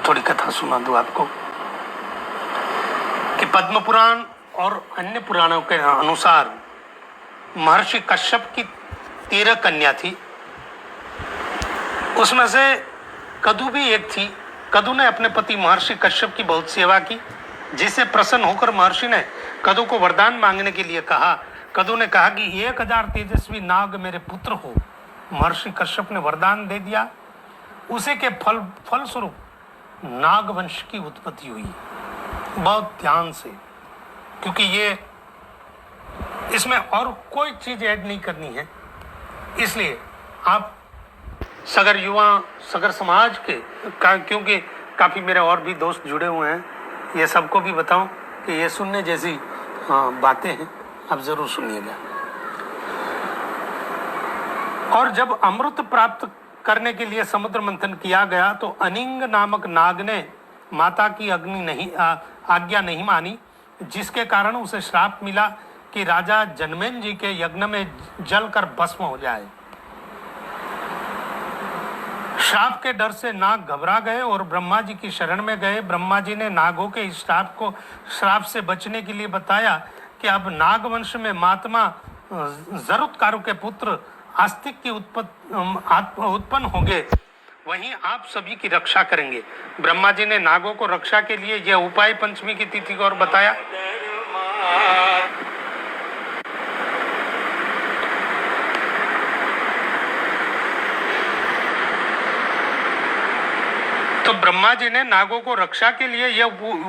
थोड़ी कथा सुना दूं आपको कि पद्म पुराण और अन्य पुराणों के अनुसार महर्षि कश्यप की 13 कन्या थी। उसमें से कदु भी एक थी। कदु ने अपने पति महर्षि कश्यप की बहुत सेवा की, जिससे प्रसन्न होकर महर्षि ने कदु को वरदान मांगने के लिए कहा। कदु ने कहा कि 1000 तेजस्वी नाग मेरे पुत्र हो। महर्षि कश्यप ने वरदान दे दिया। उसी के फलस्वरूप नागवंश की उत्पत्ति हुई। बहुत ध्यान से, क्योंकि ये इसमें और कोई चीज ऐड नहीं करनी है, इसलिए आप सगर युवा सगर समाज के क्योंकि काफ़ी मेरे और भी दोस्त जुड़े हुए हैं, ये सबको भी बताऊं कि ये सुनने जैसी बातें हैं, आप ज़रूर सुनिएगा। और जब अमृत प्राप्त करने के लिए समुद्र मंथन किया गया तो अनिंग नामक नाग ने माता की आज्ञा नहीं मानी, जिसके कारण उसे श्राप मिला कि राजा जनमेन जी के यज्ञ में जलकर भस्म हो जाए। श्राप के डर से नाग घबरा गए और ब्रह्मा जी की शरण में गए। ब्रह्मा जी ने नागों के इस श्राप से बचने के लिए बताया कि अब नागवंश में महात्मा जरुत्कारु के पुत्र आस्तिक की उत्पन्न होंगे, वहीं आप सभी की रक्षा करेंगे। ब्रह्मा जी ने नागों को रक्षा के लिए यह उपाय पंचमी की तिथि को और बताया। तो ब्रह्मा जी ने नागों को रक्षा के लिए यह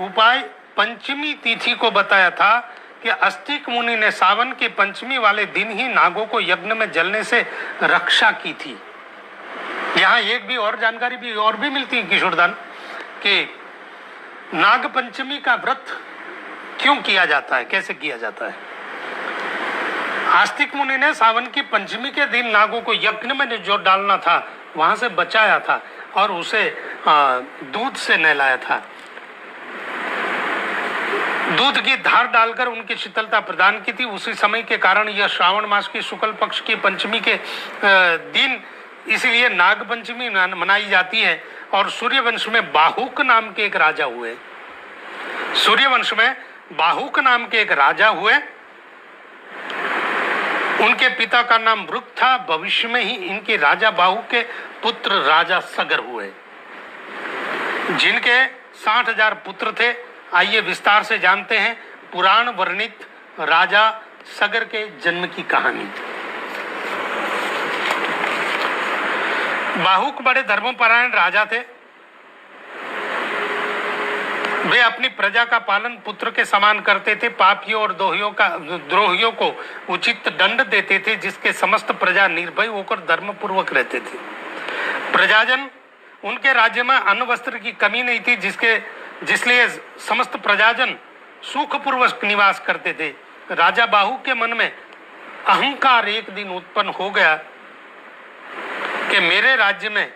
उपाय पंचमी तिथि को बताया था कि अस्तिक मुनि ने सावन के पंचमी वाले दिन ही नागों को यज्ञ में जलने से रक्षा की थी। यहाँ एक भी और जानकारी भी मिलती है किशोरदान कि नाग पंचमी का व्रत क्यों किया जाता है, कैसे किया जाता है। आस्तिक मुनि ने सावन की पंचमी के दिन नागों को यज्ञ में जो डालना था वहां से बचाया था और उसे दूध से नहलाया था। दूध की धार डालकर उनकी शीतलता प्रदान की थी। उसी समय के कारण यह श्रावण मास की शुक्ल पक्ष की पंचमी के दिन इसलिए नाग पंचमी मनाई जाती है। और सूर्यवंश में बाहुक नाम के एक राजा हुए। सूर्यवंश में बाहुक नाम के एक राजा हुए। उनके पिता का नाम वृक था। भविष्य में ही इनके राजा बाहुक के पुत्र राजा सगर हुए, जिनके 60,000 पुत्र थे। आइए विस्तार से जानते हैं पुराण वर्णित राजा सगर के जन्म की कहानी। बाहुक बड़े धर्मपरायण राजा थे। वे अपनी प्रजा का पालन पुत्र के समान करते थे। पापियों और द्रोहियों को उचित दंड देते थे, जिसके समस्त प्रजा निर्भय होकर धर्मपूर्वक रहते थे। प्रजाजन उनके राज्य में अन्न वस्त्र की कमी नहीं थी, जिसलिए समस्त प्रजाजन सुखपूर्वक निवास करते थे। राजा बाहुक के मन में अहंकार एक दिन उत्पन्न हो गया कि मेरे राज्य में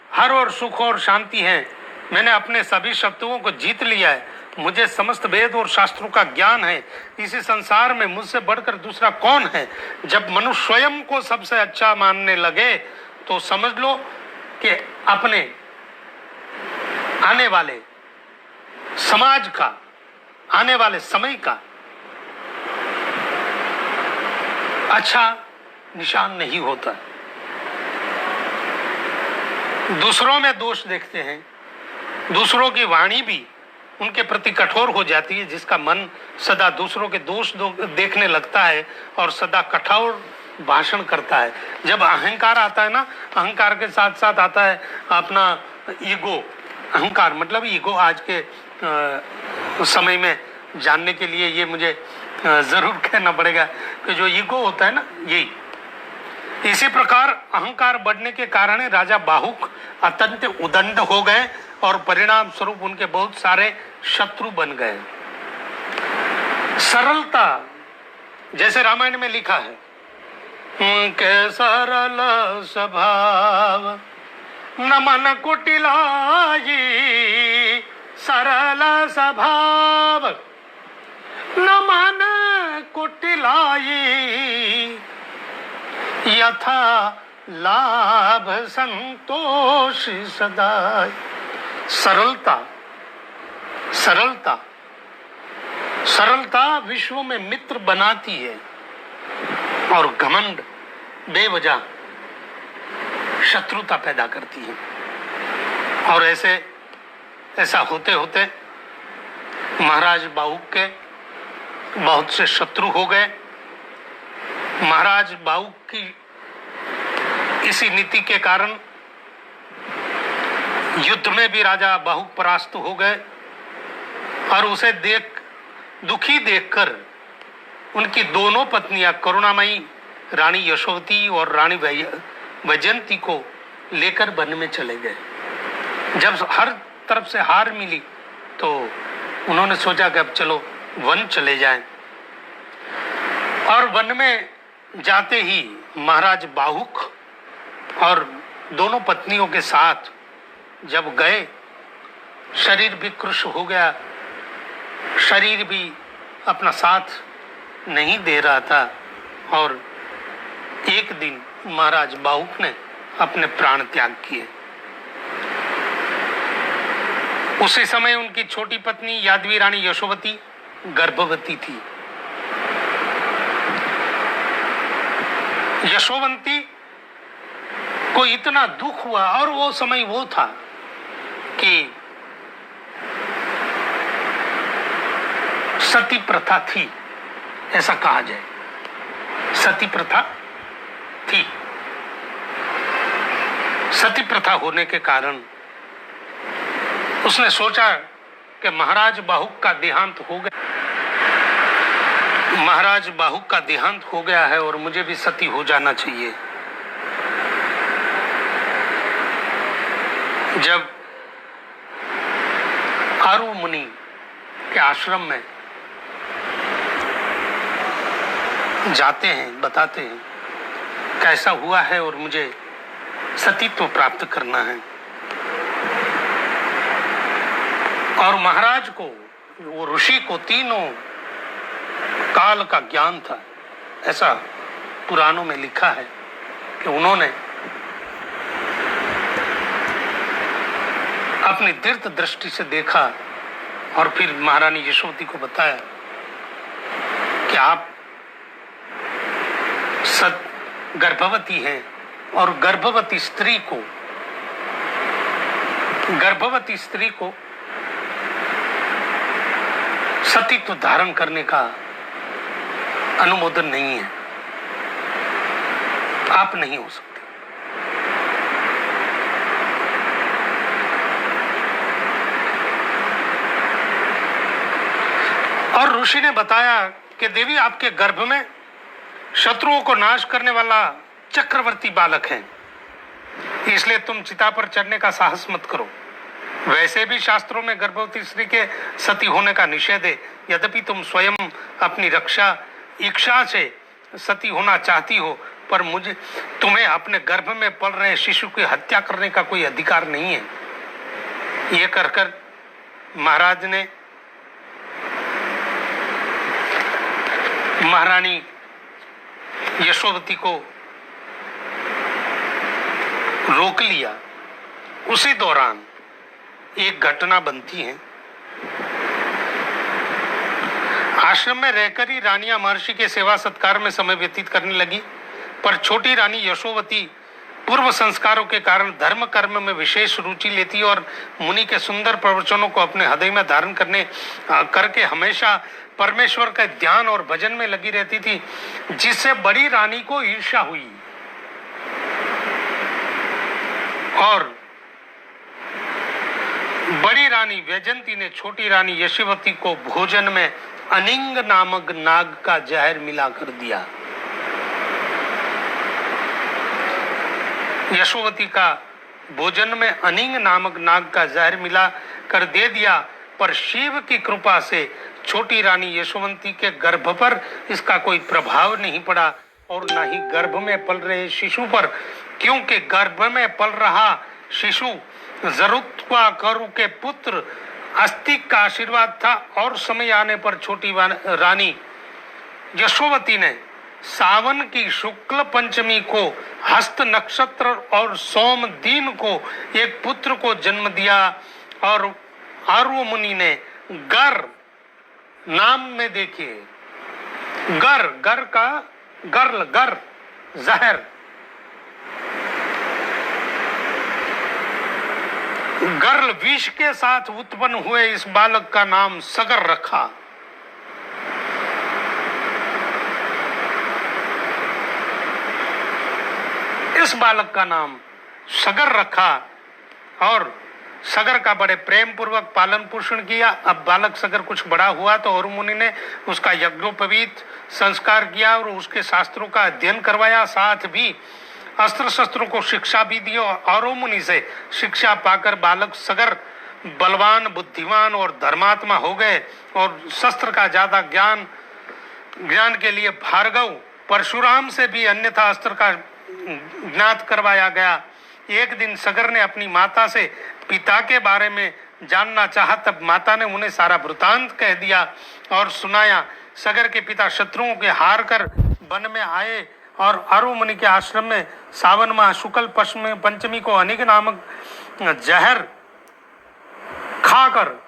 हर और सुख और शांति है। मैंने अपने सभी शत्रुओं को जीत लिया है। मुझे समस्त वेद और शास्त्रों का ज्ञान है। इसी संसार में मुझसे बढ़कर दूसरा कौन है। जब मनुष्य स्वयं को सबसे अच्छा मानने लगे तो समझ लो कि अपने आने वाले समाज का, आने वाले समय का अच्छा निशान नहीं होता। दूसरों में दोष देखते हैं। दूसरों की वाणी भी उनके प्रति कठोर हो जाती है, जिसका मन सदा दूसरों के दोष देखने लगता है और सदा कठोर भाषण करता है। जब अहंकार आता है ना, अहंकार के साथ साथ आता है अपना ईगो। अहंकार मतलब ईगो आज के समय में जानने के लिए ये मुझे जरूर कहना पड़ेगा कि जो ईगो होता है ना, यही। इसी प्रकार अहंकार बढ़ने के कारण राजा बाहुक अत्यंत उदंड हो गए और परिणाम स्वरूप उनके बहुत सारे शत्रु बन गए। सरलता, जैसे रामायण में लिखा है के सरल स्वभाव न मन कुटिलाई, सरल स्वभाव न मन कुटिलाई, यथा लाभ संतोष सदा। सरलता सरलता सरलता विश्व में मित्र बनाती है और घमंड बेवजह शत्रुता पैदा करती है। और ऐसा होते होते महाराज बाहुक के बहुत से शत्रु हो गए। महाराज बाहुक की इसी नीति के कारण युद्ध में भी राजा बाहुक परास्त हो गए और उसे दुखी देखकर उनकी दोनों पत्नियां करुणामयी रानी यशोवती और रानी वैजयंती को लेकर वन में चले गए। जब हर तरफ से हार मिली तो उन्होंने सोचा कि अब चलो वन चले जाएं। और वन में जाते ही महाराज बाहुक और दोनों पत्नियों के साथ जब गए, शरीर भी कृश हो गया, शरीर भी अपना साथ नहीं दे रहा था। और एक दिन महाराज बाहुक ने अपने प्राण त्याग किए। उसी समय उनकी छोटी पत्नी यादवी रानी यशोवती गर्भवती थी। यशोवंती को इतना दुख हुआ और वो समय वो था कि सती प्रथा थी, ऐसा कहा जाए। सती प्रथा थी। सती प्रथा होने के कारण उसने सोचा कि महाराज बाहुक का देहांत हो गया, महाराज बाहुक का देहांत हो गया है और मुझे भी सती हो जाना चाहिए। जब आरु मुनि के आश्रम में जाते हैं, बताते हैं कैसा हुआ है और मुझे सतीत्व प्राप्त करना है। और महाराज को, वो ऋषि को तीनों काल का ज्ञान था, ऐसा पुराणों में लिखा है कि उन्होंने अपनी तीर्थ दृष्टि से देखा और फिर महारानी यशोवती को बताया कि आप गर्भवती हैं और गर्भवती स्त्री को सतीत्व धारण करने का अनुमोदन नहीं है, आप नहीं हो सकते। और ऋषि ने बताया कि देवी, आपके गर्भ में शत्रुओं को नाश करने वाला चक्रवर्ती बालक है, इसलिए तुम चिता पर चढ़ने का साहस मत करो। वैसे भी शास्त्रों में गर्भवती स्त्री के सती होने का निषेध है, यद्यपि तुम स्वयं अपनी इच्छा से सती होना चाहती हो, पर तुम्हें अपने गर्भ में पल रहे शिशु की हत्या करने का कोई अधिकार नहीं है। ये कहकर महाराज ने महारानी यशोवती को रोक लिया। उसी दौरान एक घटना बनती है। आश्रम में रहकर ही रानियां महर्षि के सेवा सत्कार में समय व्यतीत करने लगी, पर छोटी रानी यशोवती पूर्व संस्कारों के कारण धर्म कर्म में विशेष रुचि लेती और मुनि के सुंदर प्रवचनों को अपने हृदय में धारण करके हमेशा परमेश्वर का ध्यान और भजन में लगी रहती थी, जिससे बड़ी रानी को ईर्ष्या हुई और बड़ी रानी वैजयंती ने छोटी रानी यशोवती को भोजन में अनिंग नामक नाग का जहर मिला कर दिया। यशोवती का भोजन में अनिंग नामक नाग का जहर मिला कर दे दिया, पर शिव की कृपा से छोटी रानी यशोवंती के गर्भ पर इसका कोई प्रभाव नहीं पड़ा और न ही गर्भ में पल रहे शिशु पर, क्योंकि गर्भ में पल रहा शिशु जरुत्वाकरु के पुत्र अस्तिक का आशीर्वाद था। और समय आने पर छोटी रानी यशोवती ने सावन की शुक्ल पंचमी को हस्त नक्षत्र और सोम दिन को एक पुत्र को जन्म दिया और आर्व मुनि ने गर नाम में देखिए, गर, गर का गर्ल, गर जहर, गर्ल विष के साथ उत्पन्न हुए इस बालक का नाम सगर रखा। इस बालक का नाम सगर रखा और सगर का बड़े प्रेम पूर्वक पालन पोषण किया। अब बालक सगर कुछ बड़ा हुआ तो और मुनि ने उसका यज्ञोपवीत संस्कार किया और उसके शास्त्रों का अध्ययन करवाया, साथ भी अस्त्र शस्त्रों को शिक्षा भी दी। और मुनि से शिक्षा पाकर बालक सगर बलवान, बुद्धिमान और धर्मात्मा हो गए और शस्त्र का ज्यादा ज्ञान के लिए भार्गव परशुराम से भी अन्यथा अस्त्र का ज्ञात करवाया गया। एक दिन सगर ने अपनी माता से पिता के बारे में जानना चाहा, तब माता ने उन्हें सारा वृतांत कह दिया और सुनाया। सगर के पिता शत्रुओं के हार कर वन में आए और आर्व मुनि के आश्रम में सावन माह शुक्ल पंचमी को अनिक नामक जहर खाकर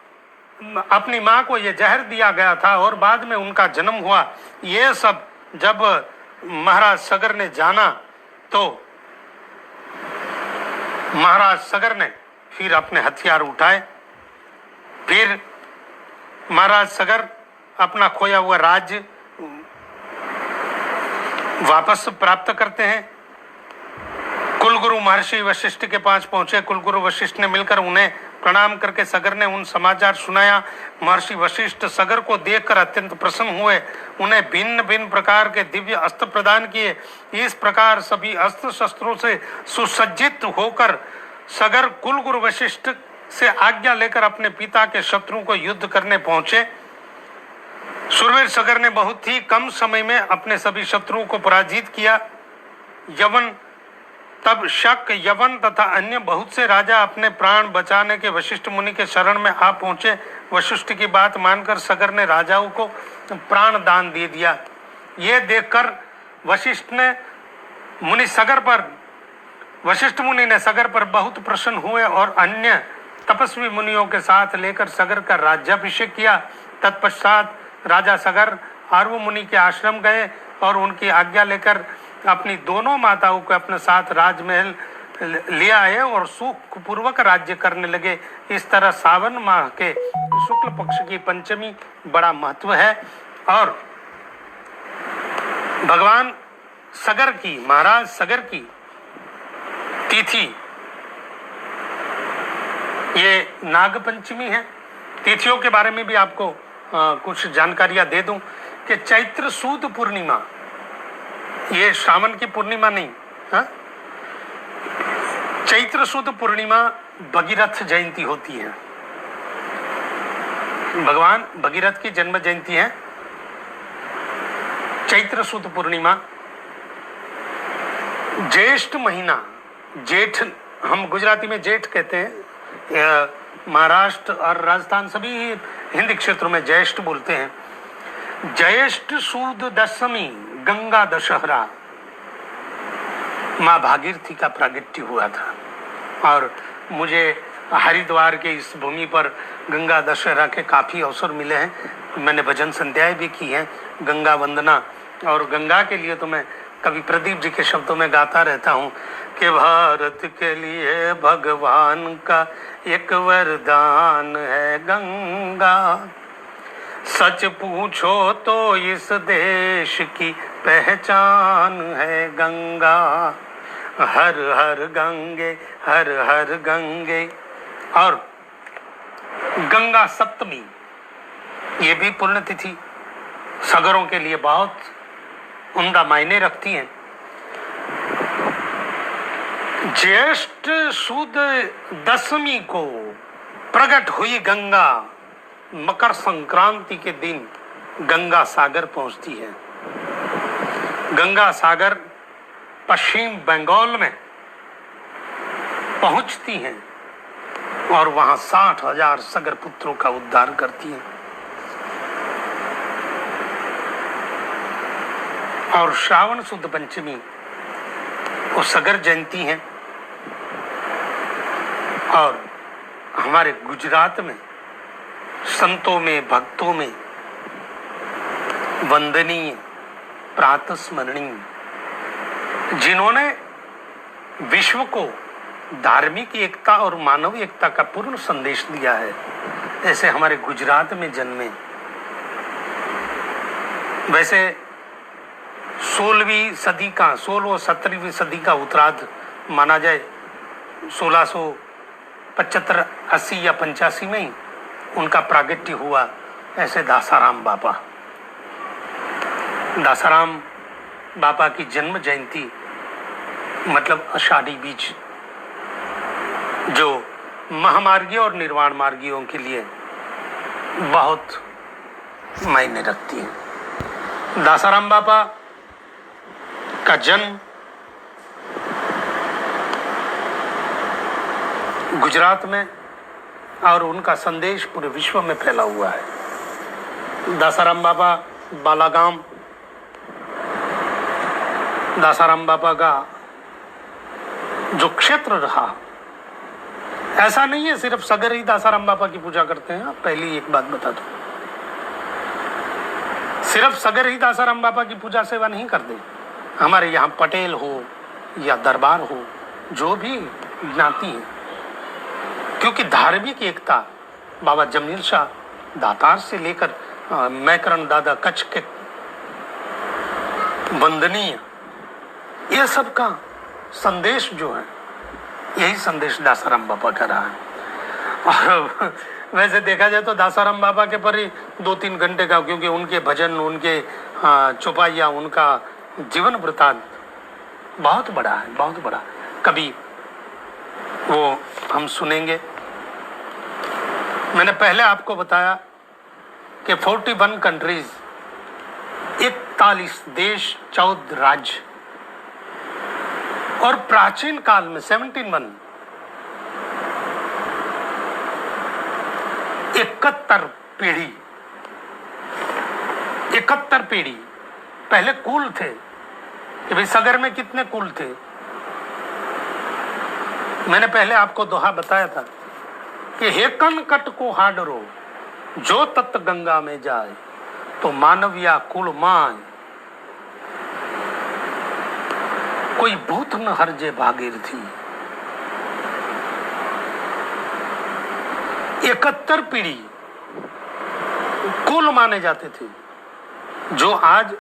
अपनी माँ को यह जहर दिया गया था और बाद में उनका जन्म हुआ। ये सब जब महाराज सगर ने जाना तो महाराज सगर ने फिर अपने हथियार उठाए। फिर महाराज सगर अपना खोया हुआ राज्य वापस प्राप्त करते हैं। कुलगुरु महर्षि वशिष्ठ के पास पहुंचे। कुलगुरु वशिष्ठ ने मिलकर उन्हें प्रणाम करके सगर ने उन समाचार सुनाया। महर्षि वशिष्ठ सगर को देखकर अत्यंत प्रसन्न हुए, उन्हें भिन्न भिन्न प्रकार के दिव्य अस्त्र प्रदान किए। इस प्रकार सभी अस्त्र शस्त्रों से सुसज्जित होकर सगर कुलगुरु वशिष्ठ से आज्ञा लेकर अपने पिता के शत्रुओं को युद्ध करने पहुंचे। शूरवीर सगर ने बहुत ही कम समय में अपने सभी शत्रुओं को पराजित किया। तब शक, यवन तथा अन्य बहुत से राजा अपने प्राण बचाने के वशिष्ठ मुनि के शरण में आ पहुंचे। वशिष्ठ की बात मानकर सगर ने राजाओं को प्राण दान दे दिया। ये देखकर वशिष्ठ मुनि ने सगर पर बहुत प्रसन्न हुए और अन्य तपस्वी मुनियों के साथ लेकर सगर का राज्याभिषेक किया। तत्पश्चात राजा सगर आर्व मुनि के आश्रम गए और उनकी आज्ञा लेकर अपनी दोनों माताओं को अपने साथ राजमहल ले आए और सुखपूर्वक राज्य करने लगे। इस तरह सावन माह के शुक्ल पक्ष की पंचमी बड़ा महत्व है और भगवान सगर की, महाराज सगर की तिथि ये नाग पंचमी है। तिथियों के बारे में भी आपको कुछ जानकारियां दे दूं कि चैत्र सुद पूर्णिमा, ये श्रावण की पूर्णिमा नहीं, चैत्र सुद पूर्णिमा भगीरथ जयंती होती है। भगवान भगीरथ की जन्म जयंती है चैत्र सुद पूर्णिमा। ज्येष्ठ महीना, जेठ हम गुजराती में जेठ कहते हैं, महाराष्ट्र और राजस्थान सभी हिंदी क्षेत्रों में ज्येष्ठ बोलते हैं। ज्येष्ठ सुद दशमी गंगा दशहरा, माँ भागीरथी का प्रागट्य हुआ था और मुझे हरिद्वार के इस भूमि पर गंगा दशहरा के काफ़ी अवसर मिले हैं। मैंने भजन संध्याएं भी की हैं, गंगा वंदना, और गंगा के लिए तो मैं कवि प्रदीप जी के शब्दों में गाता रहता हूँ कि भारत के लिए भगवान का एक वरदान है गंगा, सच पूछो तो इस देश की पहचान है गंगा। हर हर गंगे, हर हर गंगे। और गंगा सप्तमी ये भी पुण्यतिथि सगरों के लिए बहुत उम्दा मायने रखती हैं। ज्येष्ठ सुद दशमी को प्रकट हुई गंगा मकर संक्रांति के दिन गंगा सागर पहुंचती है। गंगा सागर पश्चिम बंगाल में पहुंचती हैं और वहां 60,000 सगर पुत्रों का उद्धार करती हैं। और श्रावण शुद्ध पंचमी वो सगर जयंती है और हमारे गुजरात में संतों में, भक्तों में वंदनीय, प्रातस्मरणीय, जिन्होंने विश्व को धार्मिक एकता और मानव एकता का पूर्ण संदेश दिया है, ऐसे हमारे गुजरात में जन्मे। वैसे 16वीं सदी का, 16 और 17वीं सदी का उत्तरार्ध माना जाए, 1675, 80 या 85 में ही उनका प्रागट्य हुआ। ऐसे दासाराम बापा, दासाराम बापा की जन्म जयंती मतलब आषाढ़ी बीज, जो महामार्गियों और निर्वाण मार्गियों के लिए बहुत मायने रखती है। दासाराम बापा का जन्म गुजरात में और उनका संदेश पूरे विश्व में फैला हुआ है। दासाराम बापा बालागाम, दासाराम बापा का जो क्षेत्र रहा, ऐसा नहीं है सिर्फ सगर ही दासाराम बापा की पूजा करते हैं। पहली एक बात बता दूं, सिर्फ सगर ही दासाराम बापा की पूजा सेवा नहीं करते। हमारे यहाँ पटेल हो या दरबार हो, जो भी ज्ञाति है, क्योंकि धार्मिक एकता बाबा जमील शाह दातार से लेकर मैकरण दादा कच्छ के वंदनीय, ये सब का संदेश जो है, यही संदेश दासाराम बापा का रहा है। और वैसे देखा जाए तो दासाराम बापा के पर ही 2-3 घंटे का, क्योंकि उनके भजन, उनके चौपाइया, उनका जीवन वृतांत बहुत बड़ा है, बहुत बड़ा। कभी वो हम सुनेंगे। मैंने पहले आपको बताया कि 41 कंट्रीज, 41 देश, 14 राज्य, और प्राचीन काल में 71 71 पीढ़ी, 71 पीढ़ी। पहले कुल थे कि भाई सगर में कितने कुल थे। मैंने पहले आपको दोहा बताया था कि हेकन कट को हाडरो, जो तत् गंगा में जाए तो मानविया कुल माय, कोई भूत न हरजे भागीरथी। 71 पीढ़ी कुल माने जाते थे, जो आज